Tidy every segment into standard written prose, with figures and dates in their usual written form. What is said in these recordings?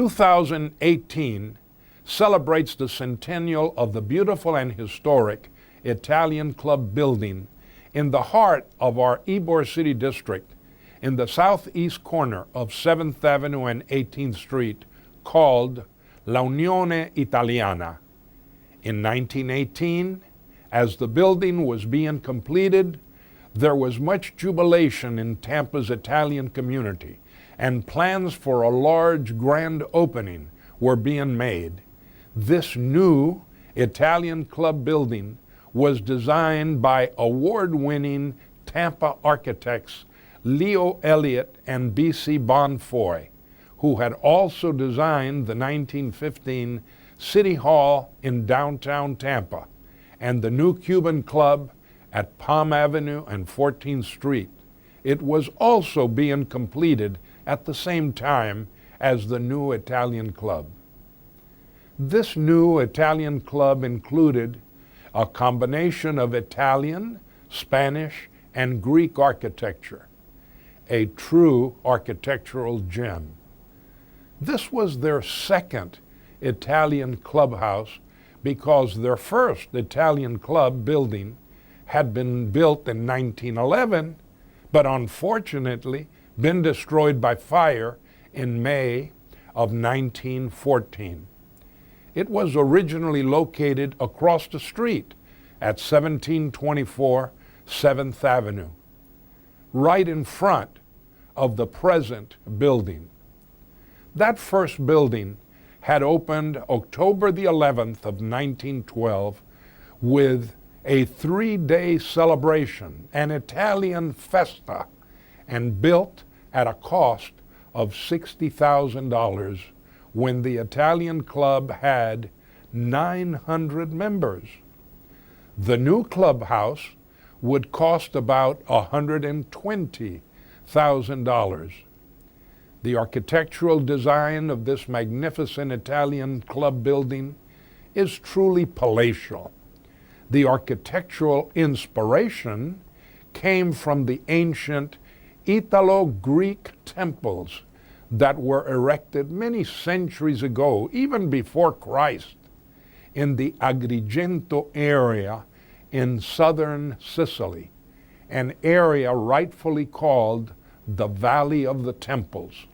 2018 celebrates the centennial of the beautiful and historic Italian Club building in the heart of our Ybor City district in the southeast corner of 7th Avenue and 18th Street, called La Unione Italiana. In 1918, as the building was being completed, there was much jubilation in Tampa's Italian community, and plans for a large grand opening were being made. This new Italian Club building was designed by award-winning Tampa architects Leo Elliott and B.C. Bonfoy, who had also designed the 1915 City Hall in downtown Tampa and the new Cuban Club at Palm Avenue and 14th Street. It was also being completed at the same time as the new Italian Club. This new Italian Club included a combination of Italian, Spanish, and Greek architecture, a true architectural gem. This was their second Italian clubhouse because their first Italian club building had been built in 1911, but unfortunately been destroyed by fire in May of 1914. It was originally located across the street at 1724 7th Avenue, right in front of the present building. That first building had opened October the 11th of 1912 with a 3-day celebration, an Italian festa, and built at a cost of $60,000 when the Italian Club had 900 members. The new clubhouse would cost about $120,000. The architectural design of this magnificent Italian club building is truly palatial. The architectural inspiration came from the ancient Italo-Greek temples that were erected many centuries ago, even before Christ, in the Agrigento area in southern Sicily, an area rightfully called the Valley of the Temples.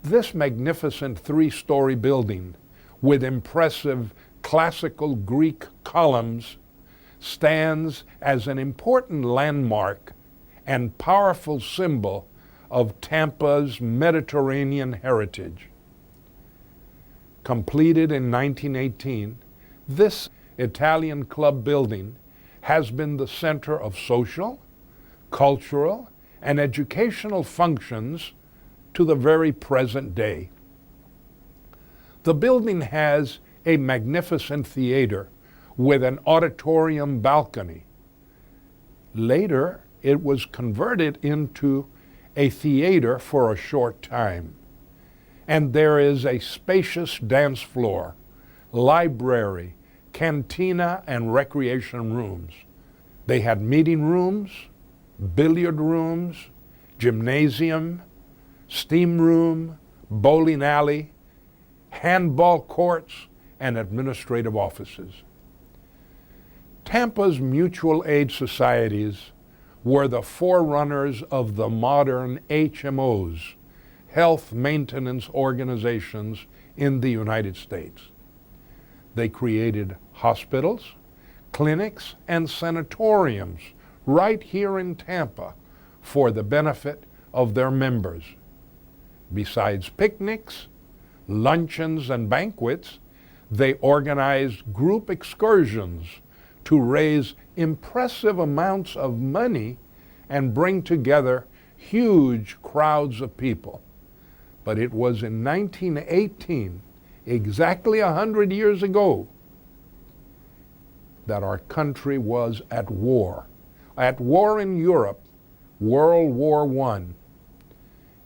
This magnificent 3-story building with impressive classical Greek columns stands as an important landmark and powerful symbol of Tampa's Mediterranean heritage. Completed in 1918, this Italian Club building has been the center of social, cultural, and educational functions to the very present day. The building has a magnificent theater with an auditorium balcony. Later, it was converted into a theater for a short time. And there is a spacious dance floor, library, cantina, and recreation rooms. They had meeting rooms, billiard rooms, gymnasium, steam room, bowling alley, handball courts, and administrative offices. Tampa's mutual aid societies were the forerunners of the modern HMOs, health maintenance organizations in the United States. They created hospitals, clinics, and sanatoriums right here in Tampa for the benefit of their members. Besides picnics, luncheons, and banquets, they organized group excursions to raise impressive amounts of money and bring together huge crowds of people. But it was in 1918, exactly 100 years ago, that our country was at war in Europe, World War I.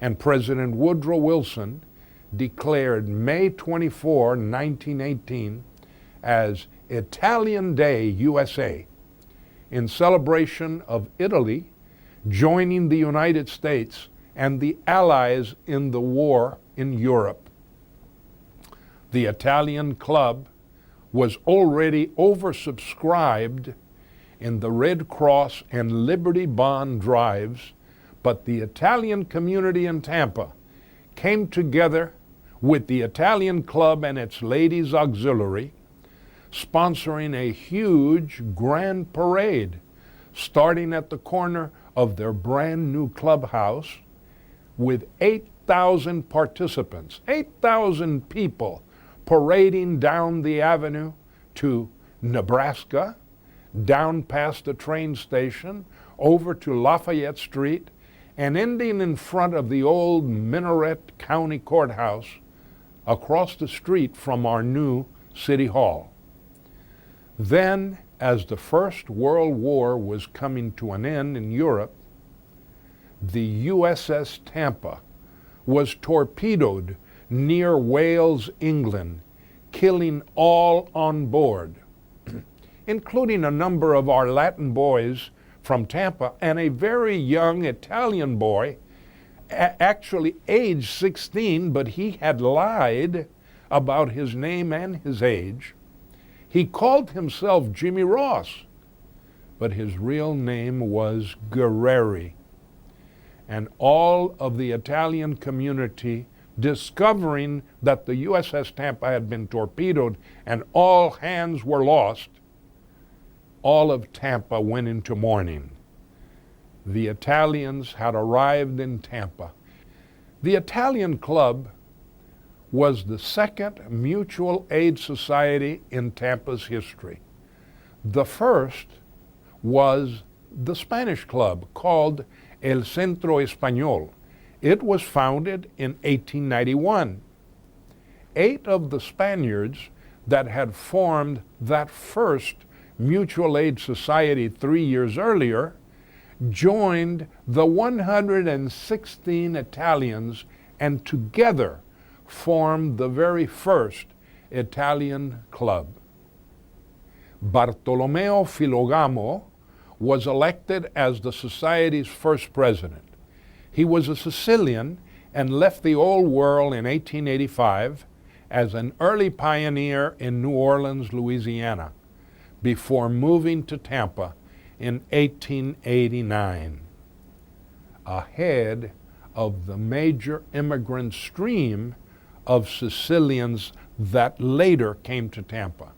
And President Woodrow Wilson declared May 24, 1918, as Italian Day USA, in celebration of Italy joining the United States and the Allies in the war in Europe. The Italian club was already oversubscribed in the Red Cross and Liberty Bond drives, but the Italian community in Tampa came together with the Italian club and its ladies auxiliary, sponsoring a huge grand parade starting at the corner of their brand new clubhouse with 8,000 participants, 8,000 people parading down the avenue to Nebraska, down past the train station, over to Lafayette Street, and ending in front of the old Minaret County Courthouse across the street from our new City Hall. Then, as the First World War was coming to an end in Europe, the USS Tampa was torpedoed near Wales, England, killing all on board, including a number of our Latin boys from Tampa and a very young Italian boy, actually age 16, but he had lied about his name and his age. He called himself Jimmy Ross, but his real name was Guerreri. And all of the Italian community, discovering that the USS Tampa had been torpedoed and all hands were lost, all of Tampa went into mourning. The Italians had arrived in Tampa. The Italian Club was the second mutual aid society in Tampa's history. The first was the Spanish Club, called El Centro Español. It was founded in 1891. 8 of the Spaniards that had formed that first mutual aid society 3 years earlier joined the 116 Italians and together formed the very first Italian club. Bartolomeo Filogamo was elected as the society's first president. He was a Sicilian and left the old world in 1885 as an early pioneer in New Orleans, Louisiana, before moving to Tampa in 1889. Ahead of the major immigrant stream of Sicilians that later came to Tampa.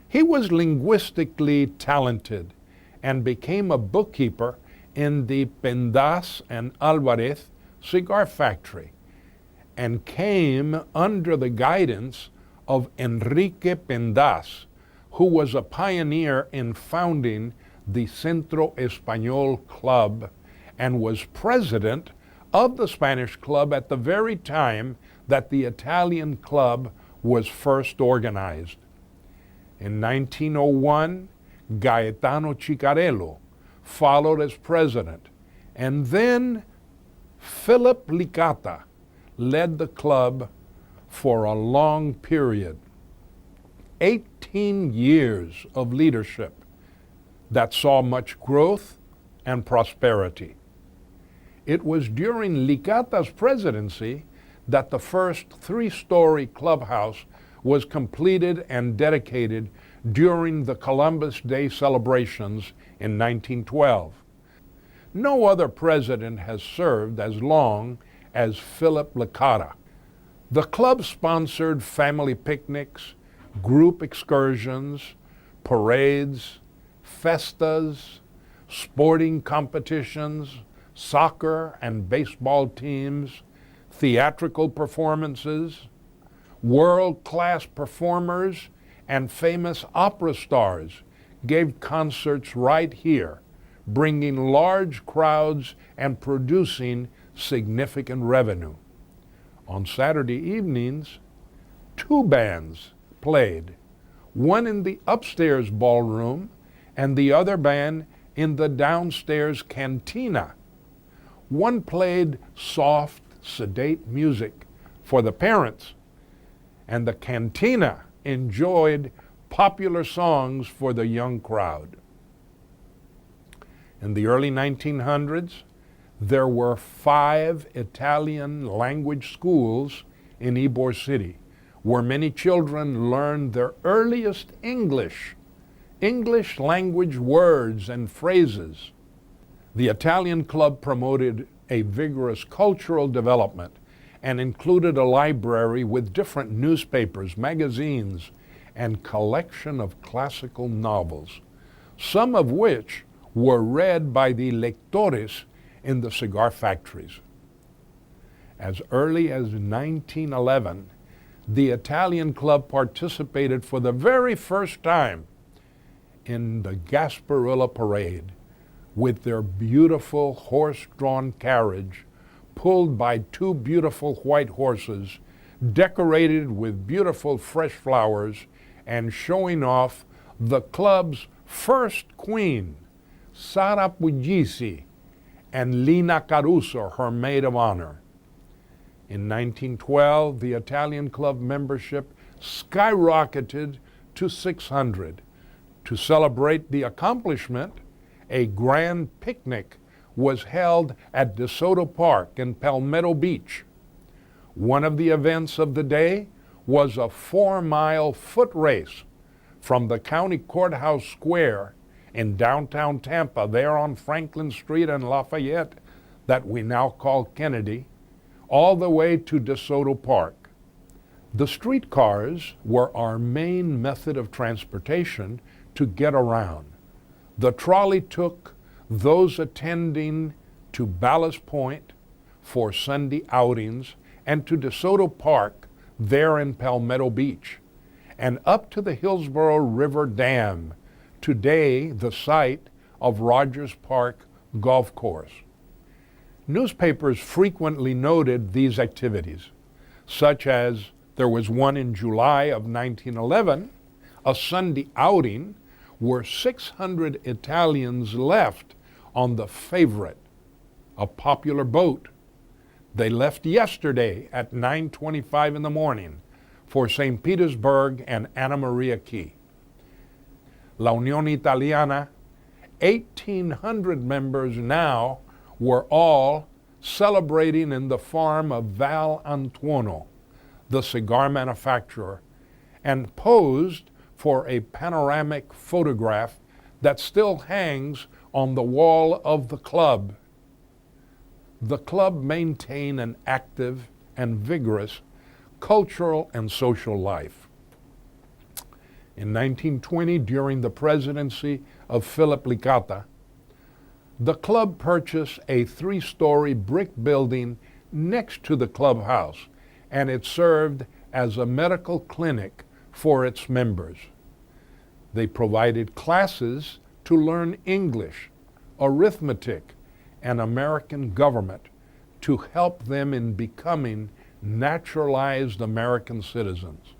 He was linguistically talented and became a bookkeeper in the Pendas and Alvarez cigar factory, and came under the guidance of Enrique Pendas, who was a pioneer in founding the Centro Español Club and was president of the Spanish Club at the very time that the Italian Club was first organized. In 1901, Gaetano Ciccarello followed as president, and then Philip Licata led the club for a long period. 18 years of leadership that saw much growth and prosperity. It was during Licata's presidency that the first 3-story clubhouse was completed and dedicated during the Columbus Day celebrations in 1912. No other president has served as long as Philip Licata. The club sponsored family picnics, group excursions, parades, festas, sporting competitions, soccer and baseball teams, theatrical performances, world-class performers and famous opera stars gave concerts right here, bringing large crowds and producing significant revenue. On Saturday evenings, 2 bands played, one in the upstairs ballroom and the other band in the downstairs cantina. One played soft, sedate music for the parents, and the cantina enjoyed popular songs for the young crowd. In the early 1900s, there were 5 Italian language schools in Ybor City, where many children learned their earliest English language words and phrases. The Italian Club promoted a vigorous cultural development and included a library with different newspapers, magazines, and collection of classical novels, some of which were read by the lectores in the cigar factories. As early as 1911, the Italian Club participated for the very first time in the Gasparilla Parade with their beautiful horse-drawn carriage pulled by two beautiful white horses decorated with beautiful fresh flowers and showing off the club's first queen, Sara Puglisi, and Lina Caruso, her maid of honor. In 1912, the Italian Club membership skyrocketed to 600. To celebrate the accomplishment, a grand picnic was held at DeSoto Park in Palmetto Beach. One of the events of the day was a 4-mile foot race from the county courthouse square in downtown Tampa, there on Franklin Street and Lafayette, that we now call Kennedy, all the way to DeSoto Park. The streetcars were our main method of transportation to get around. The trolley took those attending to Ballast Point for Sunday outings and to DeSoto Park there in Palmetto Beach, and up to the Hillsborough River Dam, today the site of Rogers Park Golf Course. Newspapers frequently noted these activities, such as there was one in July of 1911, a Sunday outing where 600 Italians left on the Favorite, a popular boat. They left yesterday at 9:25 in the morning for St. Petersburg and Anna Maria Key. La Unione Italiana, 1,800 members now, were all celebrating in the farm of Val Antuono, the cigar manufacturer, and posed for a panoramic photograph that still hangs on the wall of the club. The club maintained an active and vigorous cultural and social life. In 1920, during the presidency of Philip Licata, the club purchased a 3-story brick building next to the clubhouse, and it served as a medical clinic for its members. They provided classes to learn English, arithmetic, and American government to help them in becoming naturalized American citizens.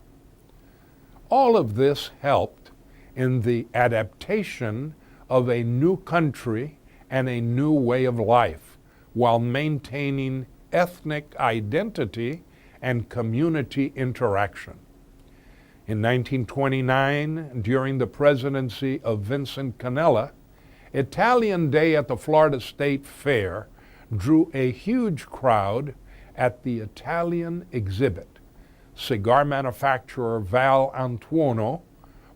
All of this helped in the adaptation of a new country and a new way of life, while maintaining ethnic identity and community interaction. In 1929, during the presidency of Vincent Canella, Italian Day at the Florida State Fair drew a huge crowd at the Italian exhibit. Cigar manufacturer Val Antuono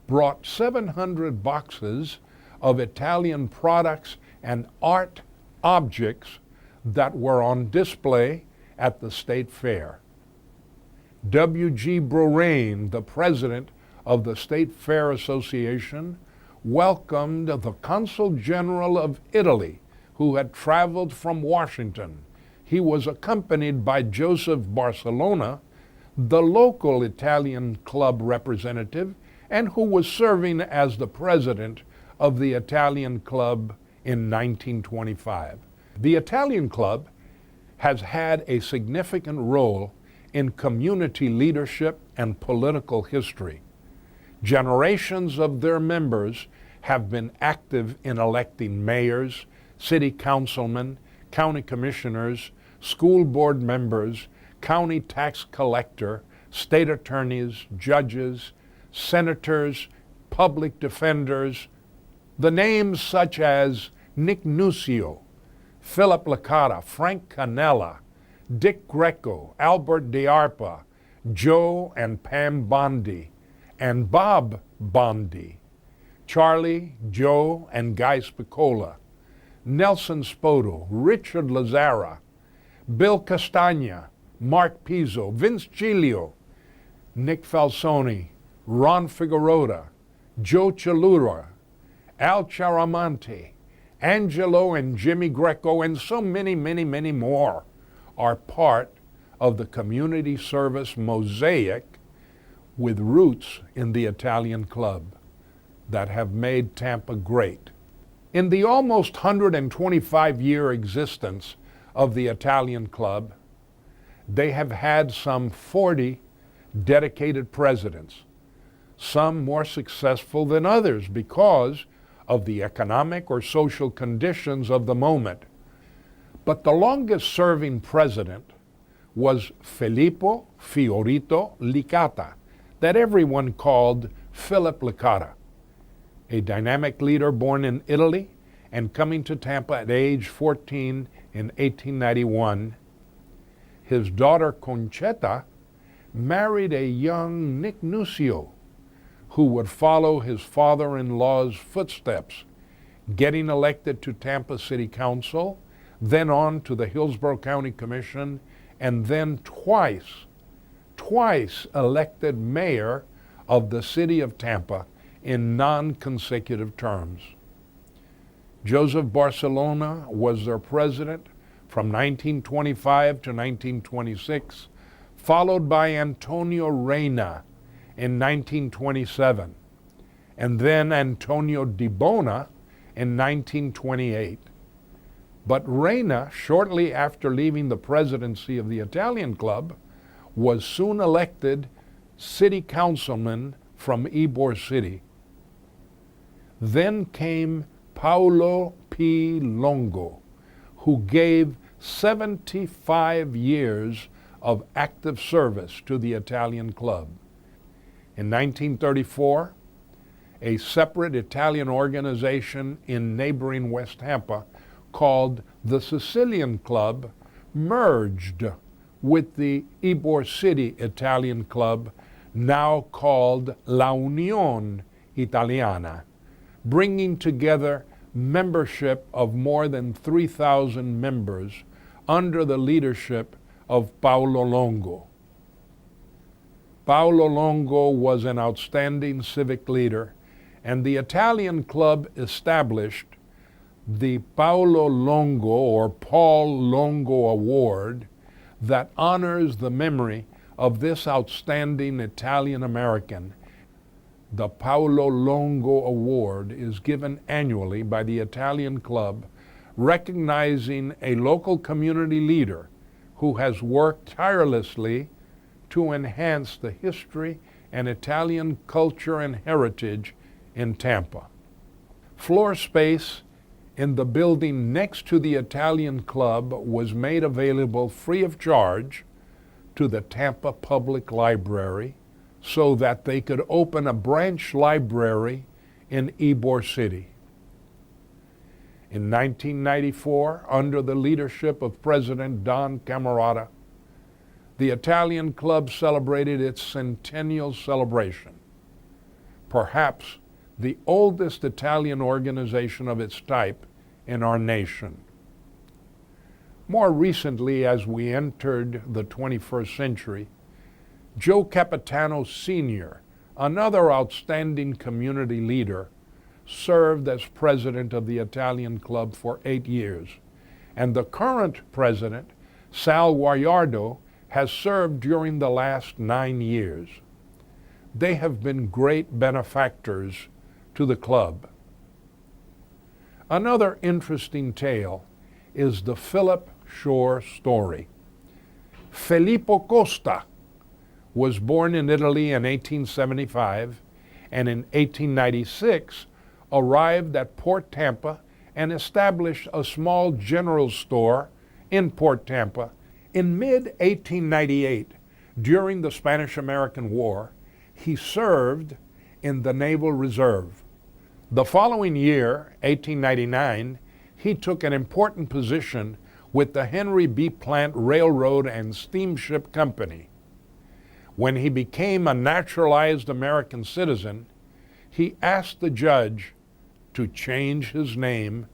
brought 700 boxes of Italian products and art objects that were on display at the state fair. W.G. Brorain, the president of the State Fair Association, welcomed the Consul General of Italy, who had traveled from Washington. He was accompanied by Joseph Barcelona, the local Italian club representative, and who was serving as the president of the Italian Club in 1925. The Italian Club has had a significant role in community leadership and political history. Generations of their members have been active in electing mayors, city councilmen, county commissioners, school board members, county tax collector, state attorneys, judges, senators, public defenders. The names such as Nick Nucio, Philip Licata, Frank Canella, Dick Greco, Albert DeArpa, Joe and Pam Bondi, and Bob Bondi, Charlie, Joe, and Guy Spicola, Nelson Spoto, Richard Lazara, Bill Castagna, Mark Pizzo, Vince Giglio, Nick Falsoni, Ron Figueroa, Joe Chalura, Al Charamonte, Angelo and Jimmy Greco, and so many, many, many more are part of the community service mosaic with roots in the Italian club that have made Tampa great. In the almost 125-year existence of the Italian club, they have had some 40 dedicated presidents, some more successful than others because of the economic or social conditions of the moment. But the longest serving president was Filippo Fiorito Licata, that everyone called Philip Licata, a dynamic leader born in Italy and coming to Tampa at age 14 in 1891. His daughter Concetta married a young Nick Nuccio, who would follow his father-in-law's footsteps, getting elected to Tampa City Council, then on to the Hillsborough County Commission, and then twice elected mayor of the city of Tampa in non-consecutive terms. Joseph Barcelona was their president from 1925 to 1926, followed by Antonio Reina in 1927, and then Antonio Di Bona in 1928. But Reina, shortly after leaving the presidency of the Italian club, was soon elected city councilman from Ybor City. Then came Paolo P. Longo, who gave 75 years of active service to the Italian club. In 1934, a separate Italian organization in neighboring West Tampa called the Sicilian Club merged with the Ybor City Italian Club, now called La Unione Italiana, bringing together membership of more than 3,000 members under the leadership of Paolo Longo. Paolo Longo was an outstanding civic leader, and the Italian club established the Paolo Longo or Paul Longo Award that honors the memory of this outstanding Italian American. The Paolo Longo Award is given annually by the Italian club, recognizing a local community leader who has worked tirelessly to enhance the history and Italian culture and heritage in Tampa. Floor space in the building next to the Italian club was made available free of charge to the Tampa Public Library so that they could open a branch library in Ybor City. In 1994, under the leadership of President Don Camarata, the Italian club celebrated its centennial celebration, perhaps the oldest Italian organization of its type in our nation. More recently, as we entered the 21st century, Joe Capitano Sr., another outstanding community leader, served as president of the Italian club for 8 years, and the current president, Sal Guayardo, has served during the last 9 years. They have been great benefactors to the club. Another interesting tale is the Philip Shore story. Filippo Costa was born in Italy in 1875 and in 1896 arrived at Port Tampa and established a small general store in Port Tampa. In mid-1898, during the Spanish-American War, he served in the Naval Reserve. The following year, 1899, he took an important position with the Henry B. Plant Railroad and Steamship Company. When he became a naturalized American citizen, he asked the judge to change his name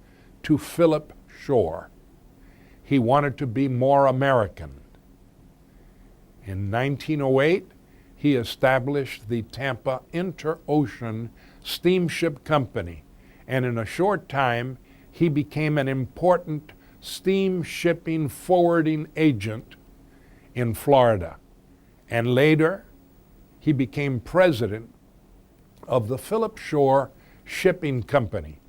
to Philip Shore. He wanted to be more American. In 1908, he established the Tampa Inter-Ocean Steamship Company, and in a short time, he became an important steamshipping forwarding agent in Florida. And later, he became president of the Philip Shore Shipping Company,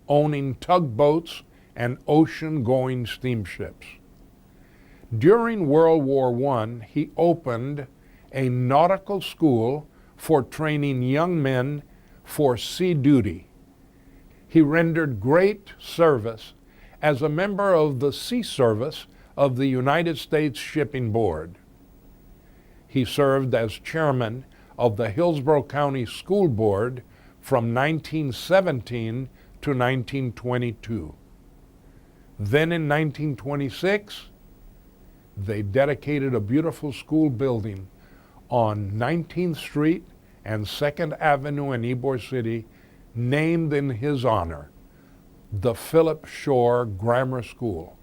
owning tugboats and ocean-going steamships. During World War I, he opened a nautical school for training young men for sea duty. He rendered great service as a member of the Sea Service of the United States Shipping Board. He served as chairman of the Hillsborough County School Board from 1917 to 1922. Then in 1926, they dedicated a beautiful school building on 19th Street and 2nd Avenue in Ybor City, named in his honor, the Philip Shore Grammar School.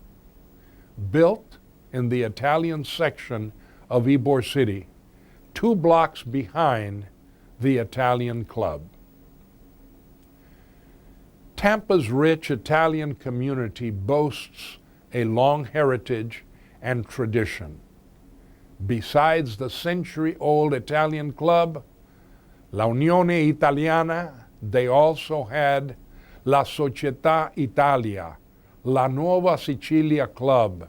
Built in the Italian section of Ybor City, 2 blocks behind the Italian Club. Tampa's rich Italian community boasts a long heritage and tradition. Besides the century-old Italian Club, La Unione Italiana, they also had La Società Italia, La Nuova Sicilia Club,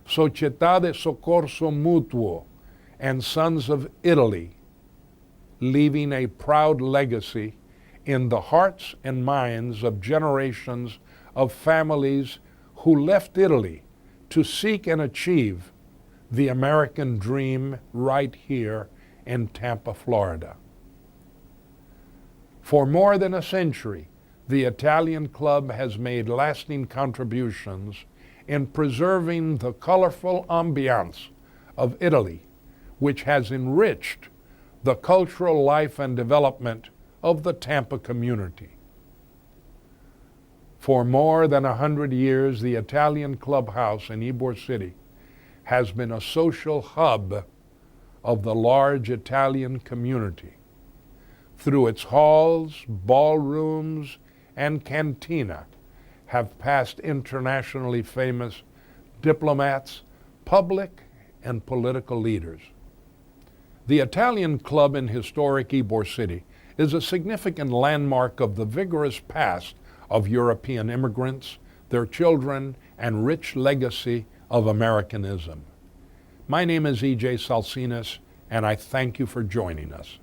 Società de Soccorso Mutuo, and Sons of Italy, leaving a proud legacy in the hearts and minds of generations of families who left Italy to seek and achieve the American dream right here in Tampa, Florida. For more than a century, the Italian Club has made lasting contributions in preserving the colorful ambiance of Italy, which has enriched the cultural life and development of the Tampa community. For more than 100 years, the Italian Clubhouse in Ybor City has been a social hub of the large Italian community. Through its halls, ballrooms, and cantina have passed internationally famous diplomats, public and political leaders. The Italian Club in historic Ybor City is a significant landmark of the vigorous past of European immigrants, their children, and rich legacy of Americanism. My name is E.J. Salcines, and I thank you for joining us.